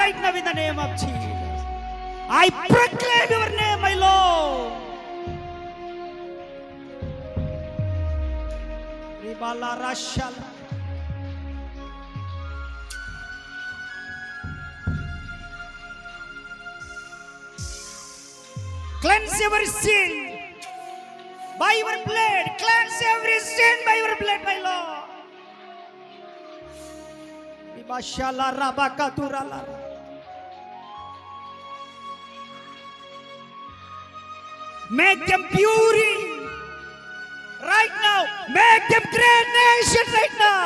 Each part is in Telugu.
right now in the name of Jesus. I proclaim your name, my Lord. Ribala Rashala. Cleanse every sin by your blood. Cleanse every sin by your blood, my Lord. Ibashala rabakaturala. Make them pure right now. Make them great nation right now.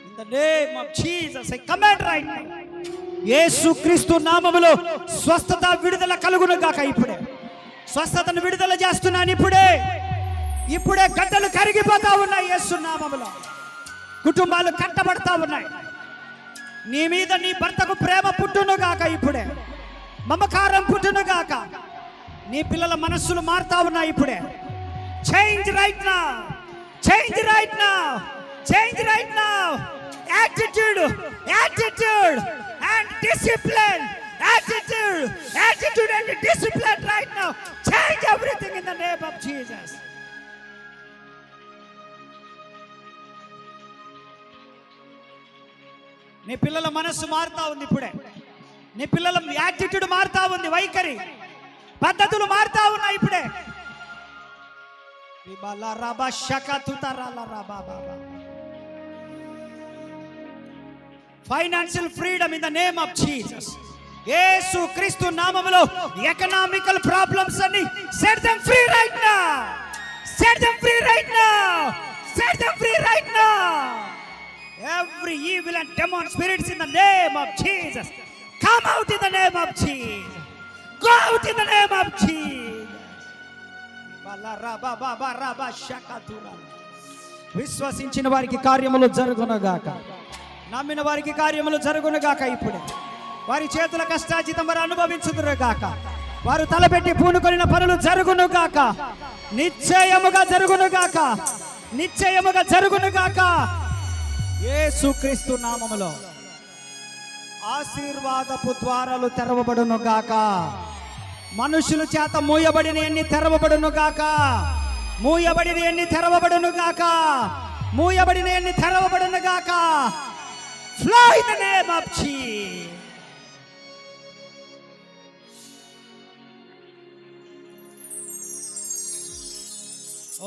In the name of Jesus, I command right now. యేసు క్రీస్తు నామములో స్వస్థత విడుదల కలుగును గాక. ఇప్పుడే స్వస్థతను విడుదల చేస్తున్నాను. ఇప్పుడే గడ్డలు కరిగిపోతా ఉన్నాయి. యేసు నామములో కుటుంబాలు కట్టబడతా ఉన్నాయి. నీ మీద నీ భర్తకు ప్రేమ పుట్టును గాక. ఇప్పుడే మమకారం పుట్టును గాక. నీ పిల్లల మనస్సులు మారుతా ఉన్నాయి. ఇప్పుడే change right now. Change right now. Change right now. Attitude and discipline. Attitude and discipline right now. Change everything in the name of Jesus. నీ పిల్లల మనస్సు మారుతా ఉంది. ఇప్పుడే నీ పిల్లల యాటిట్యూడ్ మారుతా ఉంది. వైఖరి పద్ధతులు మారుతా ఉన్నాయి. ఇప్పుడే financial freedom in the name of Jesus. Yesu Kristu నామములో ఎకనామికల్ ప్రాబ్లమ్స్ అన్ని set them free right now. Set them free right now. Set them free right now. Every evil and demon spirits in the name of Jesus, come out in the name of Jesus. Go out in the name of Jesus. విశ్వసించిన వారికి కార్యములు జరుగునుగాక. నమ్మిన వారికి కార్యములు జరుగునుగాక. ఇప్పుడే వారి చేతుల కష్టార్జితం వారు అనుభవించుదురుగాక. వారు తలపెట్టి పూనుకొనిన పనులు జరుగునుగాక. నిశ్చయముగా జరుగునుగాక. నిశ్చయముగా జరుగునుగాక. యేసుక్రీస్తు నామములో ఆశీర్వాదపు ద్వారాలు తెరవబడును గాక. మనుషుల చేత మూయబడిన ఎన్ని తెరవబడును గాక. మూయబడిన ఎన్ని తెరవబడును గాక. మూయబడిన ఎన్ని తెరవబడును గాక. Flow in the name of Jesus.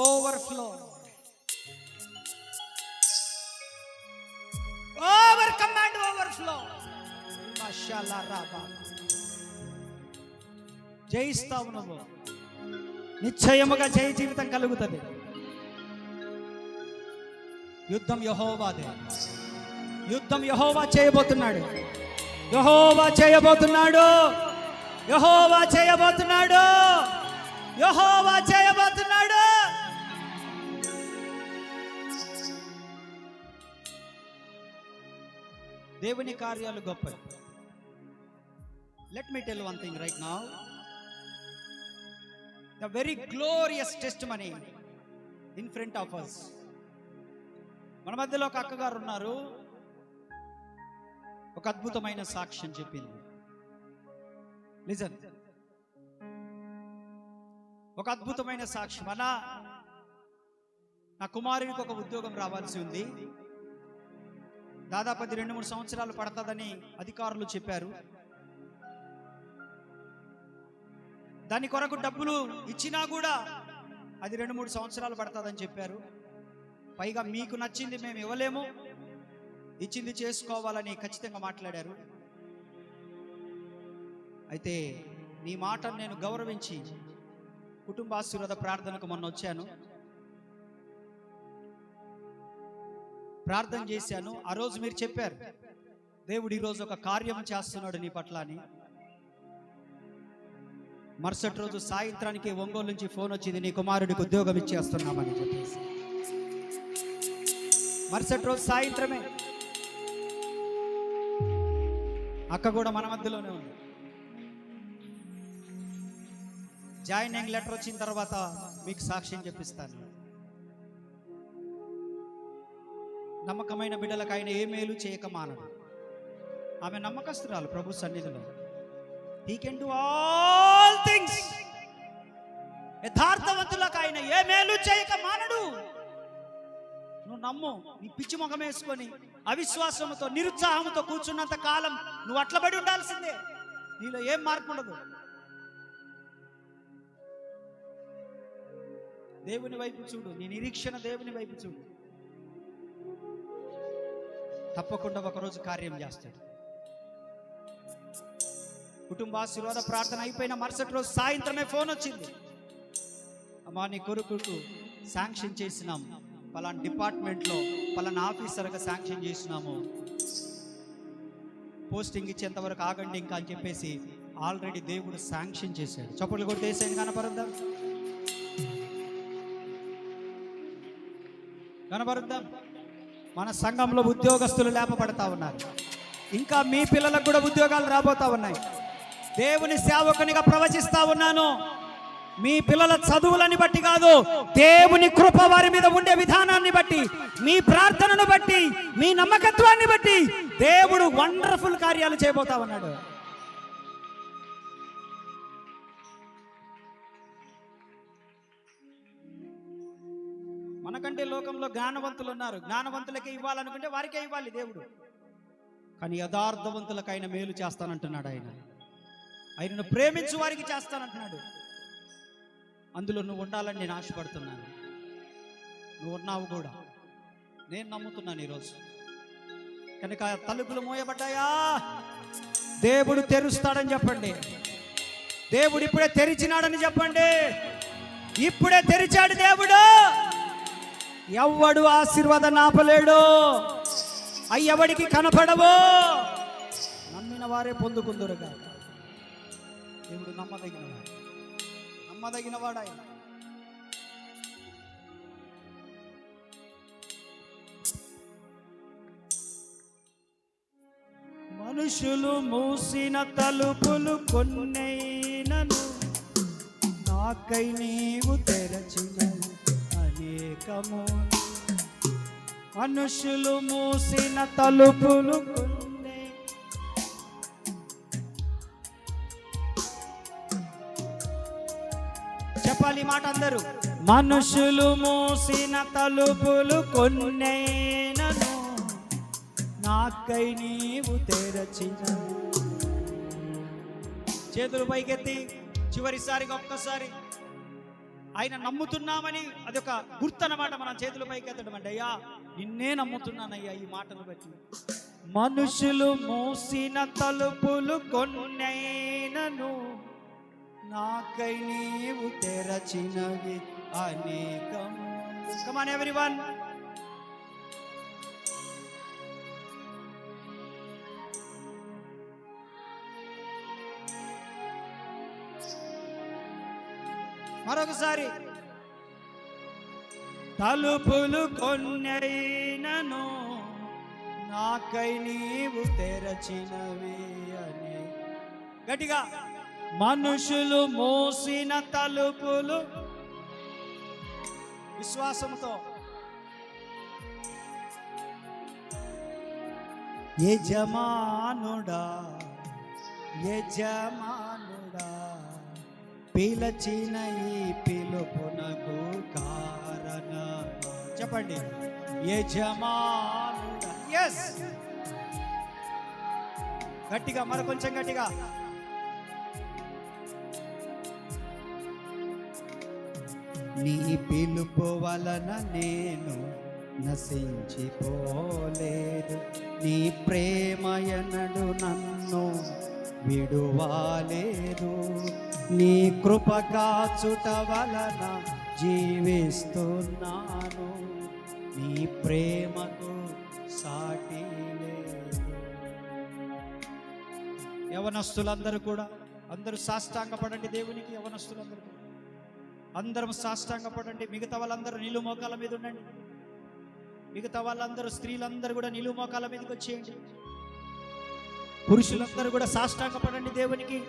Overflow. Over command overflow. Mashallah Rabba. జయిస్తావు నువ్వు. నిశ్చయముగా జయ జీవితం కలుగుతుంది. యుద్ధం యెహోవాదే. యుద్ధం యెహోవా చేయబోతున్నాడు. యెహోవా చేయబోతున్నాడు. యెహోవా చేయబోతున్నాడు. యెహోవా చేయబోతున్నాడు. దేవుని కార్యాలు గొప్పవి. Let me tell one thing right now. The very glorious testimony in front of us. మన మధ్యలో ఒక అక్కగారు ఉన్నారు. ఒక అద్భుతమైన సాక్ష్యం చెప్పింది. లిజన్. ఒక అద్భుతమైన సాక్ష్యం. నా కుమారుడికి ఒక ఉద్యోగం రావాల్సి ఉంది. దాదాపు 2-3 సంవత్సరాలు పడుతుందని అధికారులు చెప్పారు. దాని కొరకు డబ్బులు ఇచ్చినా కూడా అది 2-3 సంవత్సరాలు పడుతుందని చెప్పారు. పైగా మీకు నచ్చింది మేము ఇవ్వలేము, ఇచ్చింది చేసుకోవాలని ఖచ్చితంగా మాట్లాడారు. అయితే నీ మాటను నేను గౌరవించి కుటుంబ ఆశీర్వాద ప్రార్థనకు మొన్న వచ్చాను. ప్రార్థన చేశాను. ఆ రోజు మీరు చెప్పారు, దేవుడు ఈరోజు ఒక కార్యం చేస్తున్నాడు నీ పట్ల అని. మరుసటి రోజు సాయంత్రానికి ఒంగోలు నుంచి ఫోన్ వచ్చింది, నీ కుమారుడికి ఉద్యోగం ఇచ్చేస్తున్నామని చెప్పేసి. మరుసటి రోజు సాయంత్రమే. అక్క కూడా మన మధ్యలోనే ఉంది. జాయినింగ్ లెటర్ వచ్చిన తర్వాత మీకు సాక్ష్యం చెప్పిస్తాను. నమ్మకమైన బిడ్డలకు ఆయన ఏ మేలు చేయక మానడు. ఆమె నమ్మకస్తురాలు ప్రభు సన్నిధిలో. He can do all things. యథార్థవంతులకు ఆయన ఏ మేలు చేయక మానడు. నువ్వు నమ్ము. నీ పిచ్చి ముఖం వేసుకొని అవిశ్వాసంతో నిరుత్సాహంతో కూర్చున్నంత కాలం నువ్వు అట్లబడి ఉండాల్సిందే. నీలో ఏం మార్పు ఉండదు. దేవుని వైపు చూడు. నీ నిరీక్షణ దేవుని వైపు చూడు. తప్పకుండా ఒకరోజు కార్యం చేస్తాడు. కుటుంబ ఆశీర్వాద ప్రార్థన అయిపోయిన మరుసటి రోజు సాయంత్రమే ఫోన్ వచ్చింది. అమ్మా, నీ కొడుకు శాంక్షన్ చేసినాం, పలానా డిపార్ట్మెంట్లో పలానా ఆఫీసర్గా శాంక్షన్ చేసినాము, పోస్టింగ్ ఇచ్చేంత వరకు ఆగండి ఇంకా అని చెప్పేసి ఆల్రెడీ దేవుడు శాంక్షన్ చేశాడు. చప్పట్లు కొట్టి వేసేయండి. కనబరుద్దాం. మన సంఘంలో ఉద్యోగస్తులు లేపబడతా ఉన్నారు. ఇంకా మీ పిల్లలకు కూడా ఉద్యోగాలు రాబోతా ఉన్నాయి. దేవుని సేవకునిగా ప్రవచిస్తా ఉన్నాను. మీ పిల్లల చదువులని బట్టి కాదు, దేవుని కృప వారి మీద ఉండే విధానాన్ని బట్టి, మీ ప్రార్థనను బట్టి, మీ నమ్మకత్వాన్ని బట్టి దేవుడు వండర్ఫుల్ కార్యాలు చేయబోతా ఉన్నాడు. మనకంటే లోకంలో జ్ఞానవంతులు ఉన్నారు. జ్ఞానవంతులకే ఇవ్వాలనుకుంటే వారికే ఇవ్వాలి దేవుడు. కానీ యథార్థవంతులకు ఆయన మేలు చేస్తానంటున్నాడు. ఆయనను ప్రేమించు వారికి చేస్తానంటున్నాడు. అందులో నువ్వు ఉండాలని నేను ఆశపడుతున్నాను. నువ్వు ఉన్నావు కూడా. నేను నమ్ముతున్నాను ఈరోజు. కనుక తలుపులు మోయబడ్డాయా? దేవుడు తెరుస్తాడని చెప్పండి. దేవుడు ఇప్పుడే తెరిచినాడని చెప్పండి. ఇప్పుడే తెరిచాడు దేవుడు. ఎవ్వడు ఆశీర్వాదం ఆపలేడు. అయ్యవడికి కనపడవు. నమ్మిన వారే పొందుకుందురుగా. దేవుడు నమ్మదగిన వాడు ఆయన. మనుషులు మూసిన తలుపులు కొన్నైనను నాకై నీవు తెరచిన అనేకము. మనుషులు మూసిన తలుపులు కొన్నే. చెప్పాలి మాట అందరూ. మనుషులు మూసిన తలుపులు కొన్నైనను నాకై నీవు తెరచిన. చేతులు పైకెత్తి చివరిసారిగా ఒక్కసారి ఆయన నమ్ముతున్నామని అదొక గుర్తు అన్నమాట. మనం చేతుల పైకి ఎత్తడం అంటే, అయ్యా నిన్నే నమ్ముతున్నానయ్యా ఈ మాటను బట్టి. మనుషులు మూసిన తలుపులు కొన్నైనను నాకై నీవు తెరచినవి అనేకము. Come on everyone. మరొకసారి. తలుపులు కొన్నైనను నాకై నీవు తెరచినవి అని గట్టిగా. మనుషులు మోసిన తలుపులు. విశ్వాసంతో యజమానుడా యజమానుడా పిలచిన ఈ పిలుపునకు కారణం. చెప్పండి. యజమానుడా. ఎస్, గట్టిగా, మరి కొంచెం గట్టిగా. నీ పిలుపు వలన నేను నశించిపోలేదు. నీ ప్రేమయనడు నన్ను విడువాలేదు. నీ కృప కాచుట వలన జీవిస్తున్నాను. నీ ప్రేమకు సాటి లేదు. యవనస్తులందరూ కూడా అందరూ సాష్టాంగపడండి దేవునికి. యవనస్తులందరూ అందరం సాష్టాంగపడండి. మిగతా వాళ్ళందరూ నిలువు మోకాల మీద ఉండండి. మిగతా వాళ్ళందరూ స్త్రీలందరూ కూడా నిలువు మోకాల మీదకి వచ్చేయండి. పురుషులందరూ కూడా సాష్టాంగపడండి దేవునికి.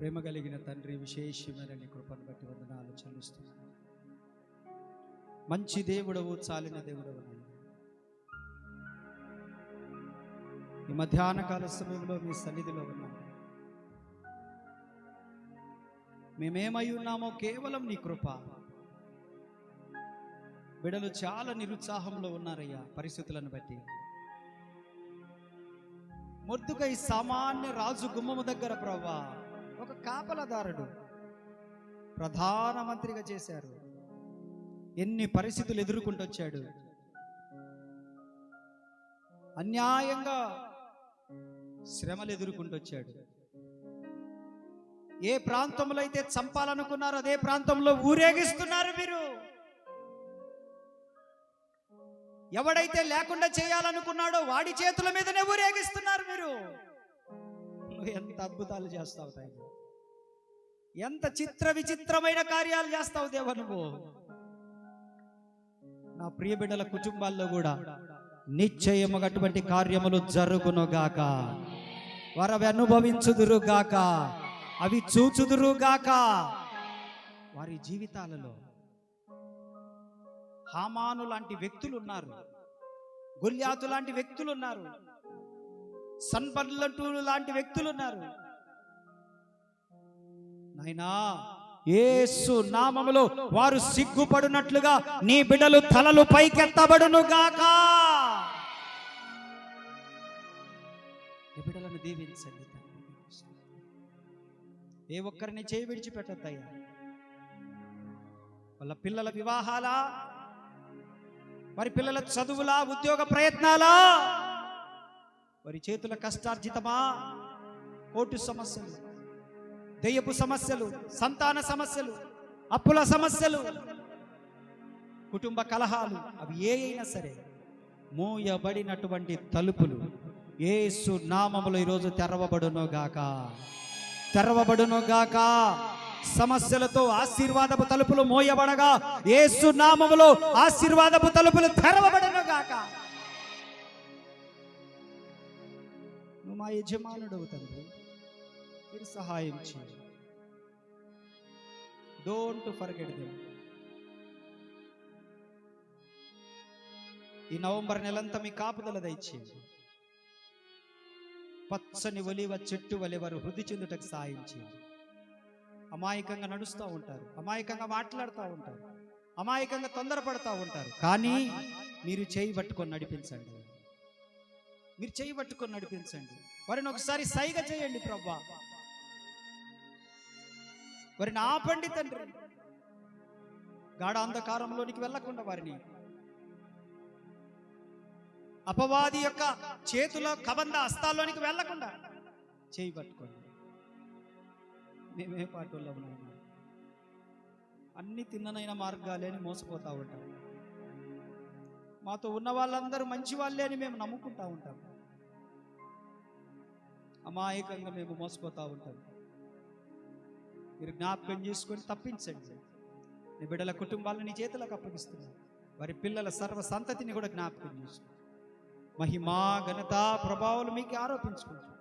ప్రేమ కలిగిన తండ్రి, విశేషమైన నీ కృపను బట్టి వందనాలు చెల్లిస్తున్నాను. మంచి దేవుడవు, చాలిన దేవుడవు. ఈ మధ్యాహ్న కాల సమయంలో మీ సన్నిధిలో ఉన్నాము. మేమేమై ఉన్నామో కేవలం నీ కృప. బిడలు చాలా నిరుత్సాహంలో ఉన్నారయ్యా పరిస్థితులను బట్టి. మొర్దుకై సామాన్య రాజు గుమ్మము దగ్గర ప్రవ్వా ఒక కాపలదారుడు ప్రధానమంత్రిగా చేశారు. ఎన్ని పరిస్థితులు ఎదుర్కొంటూ వచ్చాడు. అన్యాయంగా శ్రమలు ఎదుర్కొంటూ వచ్చాడు. ఏ ప్రాంతంలో అయితే చంపాలనుకున్నారో అదే ప్రాంతంలో ఊరేగిస్తున్నారు మీరు. ఎవడైతే లేకుండా చేయాలనుకున్నాడో వాడి చేతుల మీదనే ఊరేగిస్తున్నారు మీరు. నువ్వు ఎంత అద్భుతాలు చేస్తావు తాయి, ఎంత చిత్ర విచిత్రమైన కార్యాలు చేస్తావు దేవా నువ్వు. నా ప్రియ బిడ్డల కుటుంబాల్లో కూడా నిశ్చయముగా అటువంటి కార్యములు జరుగునుగాక. వారు అనుభవించుదురుగాక, అవి చూచుదురుగాక. వారి జీవితాలలో హామాను లాంటి వ్యక్తులు ఉన్నారు, గొల్యాతు లాంటి వ్యక్తులు ఉన్నారు, సన్బల్లటు లాంటి వ్యక్తులు ఉన్నారు. నాయనా, యేసు నామములో వారు సిగ్గుపడినట్లుగా నీ బిడ్డలు తలలు పైకెత్తబడును గాక. నీ బిడ్డలను దీవించండి. ఏ ఒక్కరిని చేయి విడిచిపెట్టద్దయ్యా. వాళ్ళ పిల్లల వివాహాలా, వారి పిల్లల చదువులా, ఉద్యోగ ప్రయత్నాలా, వారి చేతుల కష్టార్జితమా, కోర్టు సమస్యలు, దెయ్యపు సమస్యలు, సంతాన సమస్యలు, అప్పుల సమస్యలు, కుటుంబ కలహాలు, అవి ఏ అయినా సరే మూయబడినటువంటి తలుపులు యేసు నామములో ఈరోజు తెరవబడును గాక, తెరవబడును గాక. సమస్యలతో ఆశీర్వాదపు తలుపులు మోయబడగా యేసు నామములో ఆశీర్వాదపు తలుపులు తెరవబడును గాక. నువ్వు మా యజమానుడు తండ్రి, మీరు సహాయం చేయండి. Don't forget them. ఈ నవంబర్ నెలంతా మీ కాపుదల దయచేయండి. పచ్చని ఒలివ చెట్టు వలె వారు వృద్ధి చెందుటకు సాయం చేయండి. అమాయకంగా నడుస్తూ ఉంటారు, అమాయకంగా మాట్లాడుతూ ఉంటారు, అమాయకంగా తొందరపడుతూ ఉంటారు. కానీ మీరు చేయి పట్టుకొని నడిపించండి, మీరు చేయి పట్టుకొని నడిపించండి. వారిని ఒకసారి సైగ చేయండి ప్రభువా, వారిని ఆపండి తండ్రి. గాఢ అంధకారంలోనికి వెళ్లకుండా వారిని అపవాది యొక్క చేతిలో కబంధ హస్తాల్లోనికి వెళ్లకుండా చేయి పట్టుకోండి. మేమే పాటల్లో ఉన్నాం, అన్ని తిన్ననైన మార్గాలే అని మోసపోతూ ఉంటాం. మాతో ఉన్న వాళ్ళందరూ మంచి వాళ్ళే అని మేము నమ్ముకుంటూ ఉంటాం. అమాయకంగా మేము మోసపోతూ ఉంటాం. మీరు జ్ఞాపకం చేసుకొని తప్పించండి. నీ బిడ్డల కుటుంబాలను నీ చేతులకు అప్పగిస్తున్నాను. వారి పిల్లల సర్వ సంతతిని కూడా జ్ఞాపకం చేసుకోండి. మహిమా, ఘనత, ప్రభావాలు మీకు ఆరోపించుకుంటాం.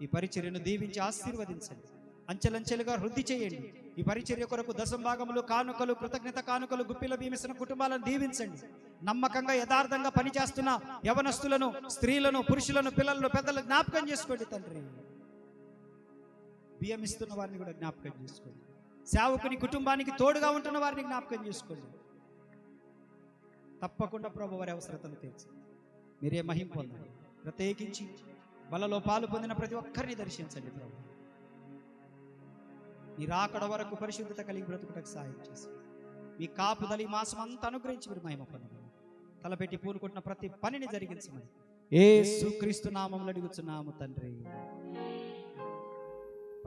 ఈ పరిచర్యను దీవించి ఆశీర్వదించండి. అంచెలంచెలుగా వృద్ధి చేయండి. ఈ పరిచర్య కొరకు దశంభాగములు, కానుకలు, కృతజ్ఞత కానుకలు, గుప్పిల భీమిస్తున్న కుటుంబాలను దీవించండి. నమ్మకంగా యథార్థంగా పనిచేస్తున్న యవనస్తులను, స్త్రీలను, పురుషులను, పిల్లలను, పెద్దలను జ్ఞాపకం చేసుకోండి తండ్రి. బియ్యం ఇస్తున్న వారిని కూడా జ్ఞాపకం చేసుకోండి. సేవకుని కుటుంబానికి తోడుగా ఉంటున్న వారిని జ్ఞాపకం చేసుకోండి. తప్పకుండా ప్రభు వారి అవసరతలు తీర్చి మీరే మహిమ పొందండి. ప్రత్యేకించి బలలో పాలు పొందిన ప్రతి ఒక్కరిని దర్శించండి ప్రభు. నీ రాకడ వరకు పరిశుద్ధత కలిగి బ్రతుకుటకు సాయం చేసి మీ కాపుదల ఈ మాసం అంతా అనుగ్రహించి మీరు మహిమ పొందండి. తలపెట్టి పూనుకుంటున్న ప్రతి పనిని జరిగించమని యేసు క్రీస్తు నామములో అడుగుచున్నాము తండ్రి.